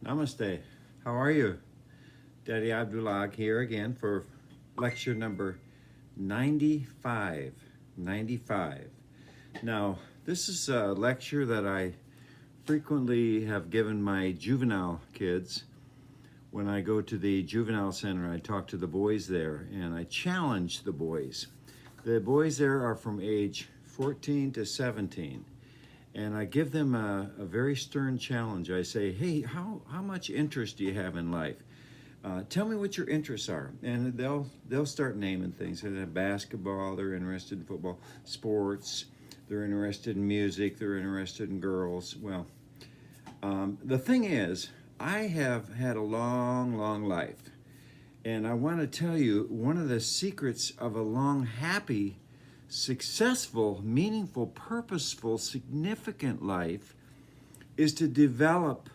Namaste. How are you? Daddy Abdullah here again for lecture number 95. 95. Now, this is a lecture that I frequently have given my juvenile kids. When I go to the juvenile center, I talk to the boys there and I challenge the boys. The boys there are from age 14 to 17. And I give them a very stern challenge. I say, hey, how much interest do you have in life? Tell me what your interests are. And they'll start naming things. They have basketball, they're interested in football, sports, they're interested in music, they're interested in girls. Well, the thing is, I have had a long, long life. And I want to tell you, one of the secrets of a long, happy, successful, meaningful, purposeful, significant life is to develop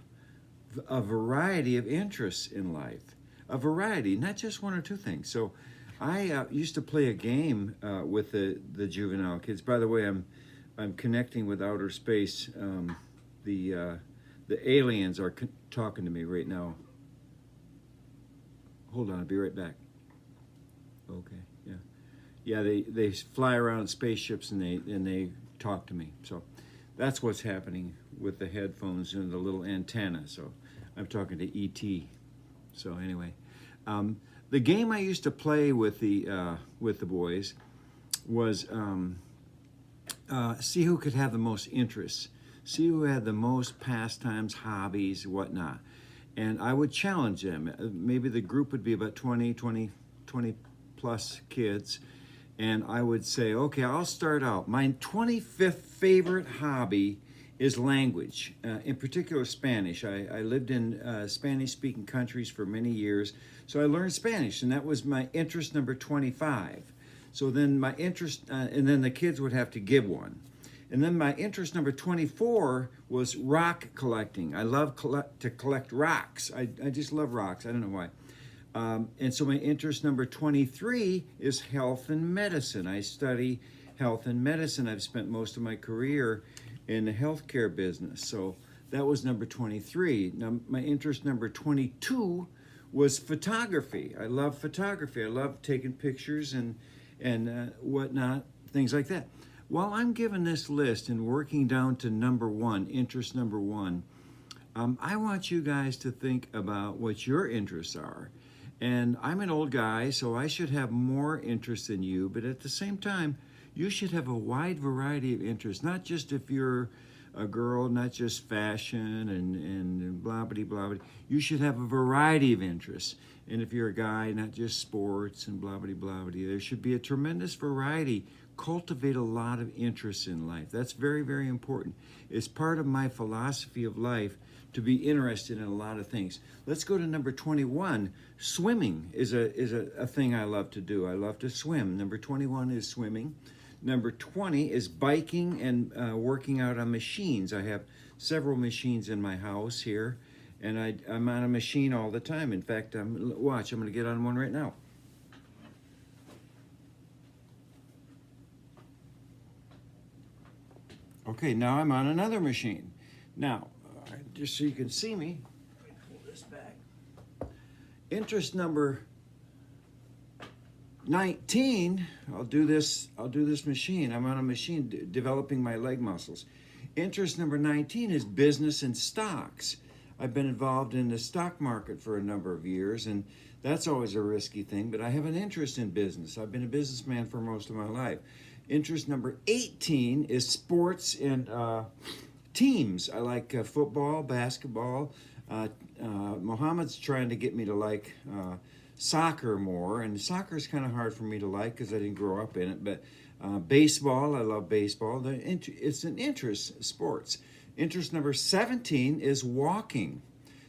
a variety of interests in life. A variety, not just one or two things. So I used to play a game with the juvenile kids. By the way, I'm connecting with outer space. The aliens are talking to me right now. Hold on, I'll be right back. Okay, yeah. Yeah, they fly around in spaceships and they talk to me. So that's what's happening with the headphones and the little antenna. So I'm talking to ET. So anyway, the game I used to play with the boys was see who could have the most interests, see who had the most pastimes, hobbies, whatnot. And I would challenge them. Maybe the group would be about 20 plus kids. And I would say, okay, I'll start out. My 25th favorite hobby is language, in particular Spanish. I lived in Spanish-speaking countries for many years, so I learned Spanish, and that was my interest number 25. So then my interest, and then the kids would have to give one. And then my interest number 24 was rock collecting. I love to collect rocks. I just love rocks. I don't know why. And so my interest number 23 is health and medicine. I study health and medicine. I've spent most of my career in the healthcare business. So that was number 23. Now my interest number 22 was photography. I love photography. I love taking pictures and whatnot, things like that. While I'm given this list and working down to number one, interest number one, I want you guys to think about what your interests are. And I'm an old guy, so I should have more interest than you, but at the same time, you should have a wide variety of interests, not just if you're a girl, not just fashion and blah, blah, blah, blah. You should have a variety of interests. And if you're a guy, not just sports and blah, blah, blah, blah. There should be a tremendous variety. Cultivate a lot of interests in life. That's very, very important. It's part of my philosophy of life to be interested in a lot of things. Let's go to number 21. Swimming is a thing I love to do. I love to swim. Number 21 is swimming. Number 20 is biking and working out on machines. I have several machines in my house here, and I'm on a machine all the time. In fact, watch, I'm going to get on one right now. Okay, now I'm on another machine. Now, just so you can see me, let me pull this back. Interest number 19, I'll do this machine. I'm on a machine developing my leg muscles. Interest number 19 is business and stocks. I've been involved in the stock market for a number of years, and that's always a risky thing, but I have an interest in business. I've been a businessman for most of my life. Interest number 18 is sports and teams. I like football, basketball. Mohammed's trying to get me to like soccer more, and soccer is kind of hard for me to like because I didn't grow up in it, but baseball, I love baseball. It's an interest, sports. Interest number 17 is walking.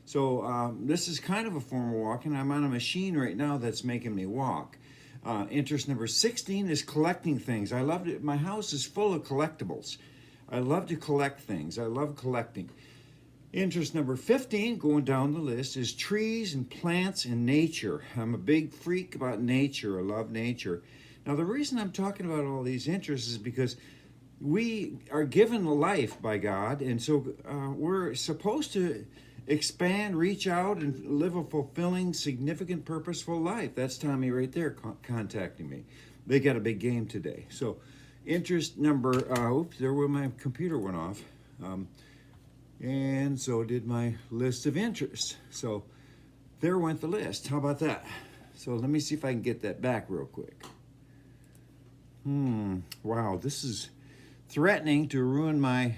So this is kind of a form of walking. I'm on a machine right now that's making me walk. Interest number 16 is collecting things. I love it. My house is full of collectibles. I love to collect things. I love collecting. Interest number 15, going down the list, is trees and plants and nature. I'm a big freak about nature. I love nature. Now, the reason I'm talking about all these interests is because we are given life by God, and so we're supposed to expand, reach out, and live a fulfilling, significant, purposeful life. That's Tommy right there contacting me. They got a big game today. So, interest number, oops, there where my computer went off. And so did my list of interests. So, there went the list. How about that? So, let me see if I can get that back real quick. Wow, this is threatening to ruin my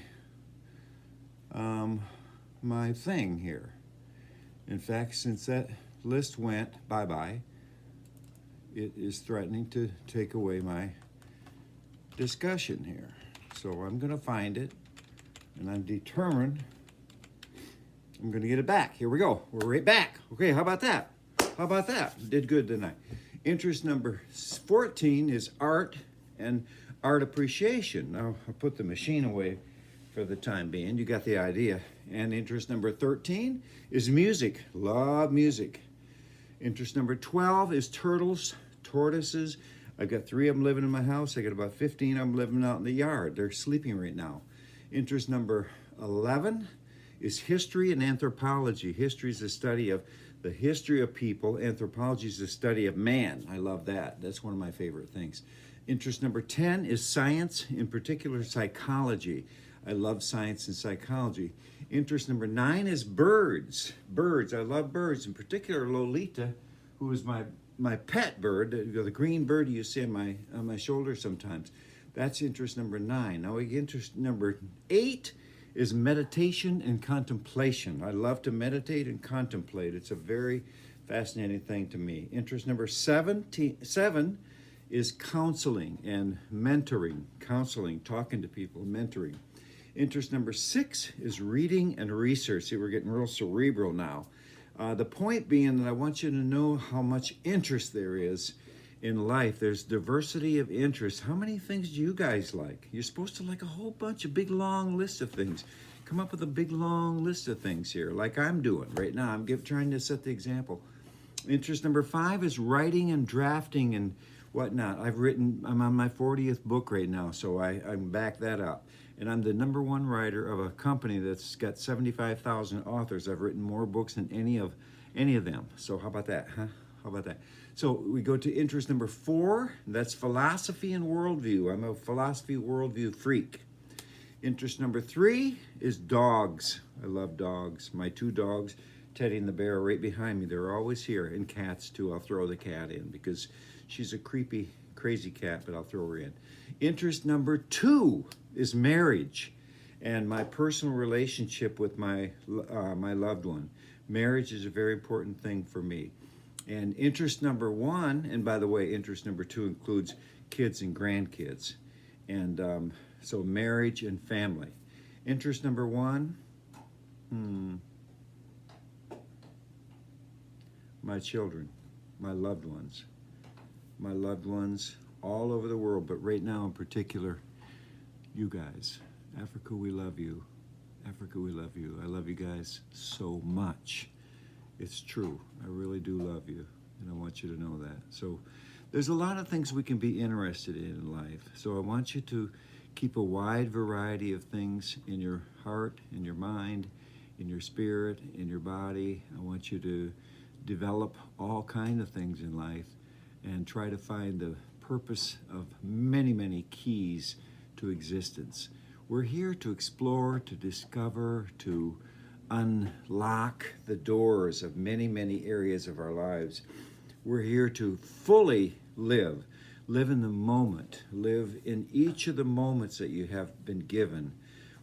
my thing here. In fact, since that list went bye-bye, it is threatening to take away my discussion here. So I'm going to find it, and I'm determined I'm going to get it back. Here we go. We're right back. Okay, how about that? How about that? Did good tonight. Interest number 14 is art and art appreciation. Now, I'll put the machine away for the time being. You got the idea. And interest number 13 is music. Love music. Interest number 12 is turtles, tortoises. I've got 3 of them living in my house. I got about 15 of them living out in the yard. They're sleeping right now. Interest number 11 is history and anthropology. History is the study of the history of people. Anthropology is the study of man. I love that. That's one of my favorite things. Interest number 10 is science, in particular psychology. I love science and psychology. Interest number 9 is birds. Birds. I love birds, in particular Lolita, who is my pet bird, the green bird you see on my shoulder sometimes. That's interest number 9. Now, interest number 8 is meditation and contemplation. I love to meditate and contemplate. It's a very fascinating thing to me. Interest number 7 is counseling and mentoring. Counseling, talking to people, mentoring. Interest number 6 is reading and research. See, we're getting real cerebral now. The point being that I want you to know how much interest there is in life. There's diversity of interests. How many things do you guys like? You're supposed to like a whole bunch of big, long list of things. Come up with a big, long list of things here, like I'm doing right now. I'm trying to set the example. Interest number 5 is writing and drafting and whatnot. I'm on my 40th book right now, so I back that up. And I'm the #1 writer of a company that's got 75,000 authors. I've written more books than any of them. So how about that, huh? How about that? So we go to interest number 4. That's philosophy and worldview. I'm a philosophy worldview freak. Interest number 3 is dogs. I love dogs. My 2 dogs, Teddy and the bear, are right behind me. They're always here. And cats, too. I'll throw the cat in because she's a creepy, crazy cat, but I'll throw her in. Interest number 2 is marriage and my personal relationship with my loved one. Marriage is a very important thing for me. And interest number 1, and by the way, interest number 2 includes kids and grandkids. And so marriage and family. Interest number 1, my children, my loved ones. My loved ones all over the world, but right now in particular, you guys. Africa, we love you. Africa, we love you. I love you guys so much. It's true. I really do love you, and I want you to know that. So there's a lot of things we can be interested in life. So I want you to keep a wide variety of things in your heart, in your mind, in your spirit, in your body. I want you to develop all kinds of things in life and try to find the purpose of many, many keys to existence. We're here to explore, to discover, to unlock the doors of many, many areas of our lives. We're here to fully live in the moment, live in each of the moments that you have been given.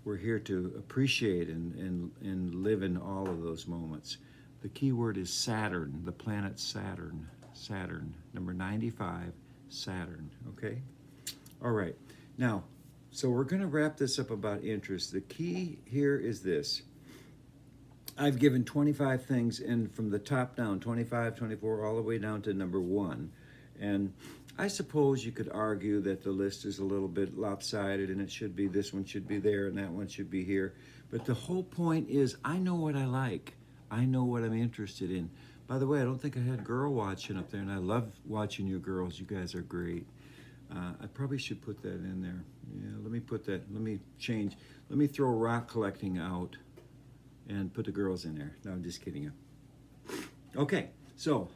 We're here to appreciate and live in all of those moments. The key word is Saturn, the planet Saturn. Saturn, number 95, Saturn, okay? All right, now, so we're going to wrap this up about interest. The key here is this. I've given 25 things, and from the top down, 25, 24, all the way down to number 1. And I suppose you could argue that the list is a little bit lopsided, and it should be, this one should be there, and that one should be here. But the whole point is, I know what I like. I know what I'm interested in. By the way, I don't think I had girl watching up there, and I love watching you girls. You guys are great. I probably should put that in there. Yeah, let me put that, let me change. Let me throw rock collecting out and put the girls in there. No, I'm just kidding you. Okay, so,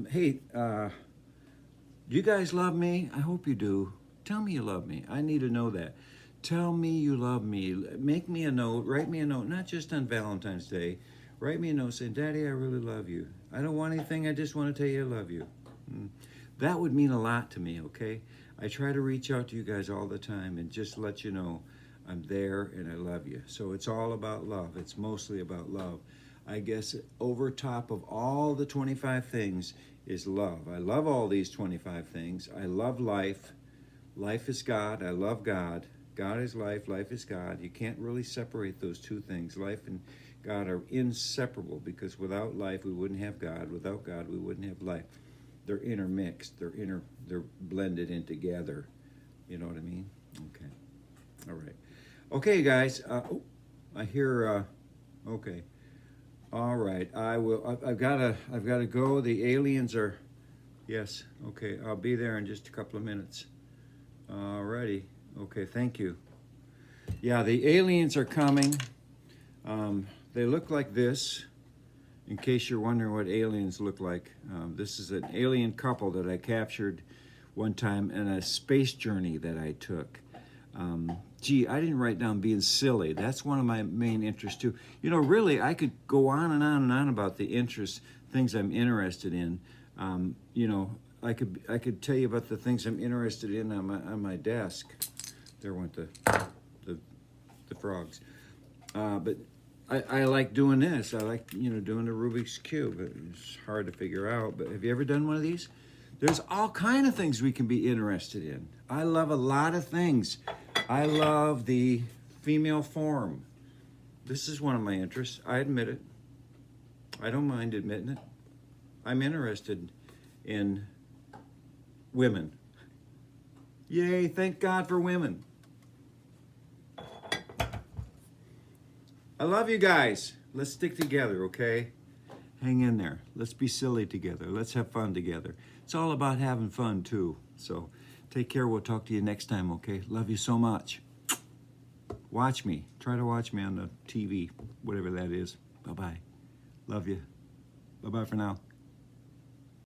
hey, do you guys love me? I hope you do. Tell me you love me. I need to know that. Tell me you love me. Make me a note. Write me a note, not just on Valentine's Day. Write me a note saying, Daddy, I really love you. I don't want anything. I just want to tell you I love you. That would mean a lot to me, okay? I try to reach out to you guys all the time and just let you know I'm there and I love you. So it's all about love. It's mostly about love. I guess over top of all the 25 things is love. I love all these 25 things. I love life. Life is God. I love God. God is life. Life is God. You can't really separate those two things. Life and God are inseparable because without life we wouldn't have God. Without God we wouldn't have life. They're intermixed. They're blended in together. You know what I mean? Okay. All right. Okay, guys. I hear. Okay. All right. I will. I've got to go. The aliens are. Yes. Okay. I'll be there in just a couple of minutes. All righty. Okay. Thank you. Yeah, the aliens are coming. They look like this. In case you're wondering what aliens look like, this is an alien couple that I captured one time in a space journey that I took. Gee, I didn't write down being silly. That's one of my main interests too. You know, really, I could go on and on and on about the interests, things I'm interested in. You know, I could tell you about the things I'm interested in on my desk. There went the frogs. But I like doing this. I like, you know, doing the Rubik's Cube. It's hard to figure out, but have you ever done one of these? There's all kind of things we can be interested in. I love a lot of things. I love the female form. This is one of my interests. I admit it. I don't mind admitting it. I'm interested in women. Yay, thank God for women. I love you guys. Let's stick together, okay? Hang in there. Let's be silly together. Let's have fun together. It's all about having fun, too. So take care. We'll talk to you next time, okay? Love you so much. Watch me. Try to watch me on the TV, whatever that is. Bye-bye. Love you. Bye-bye for now.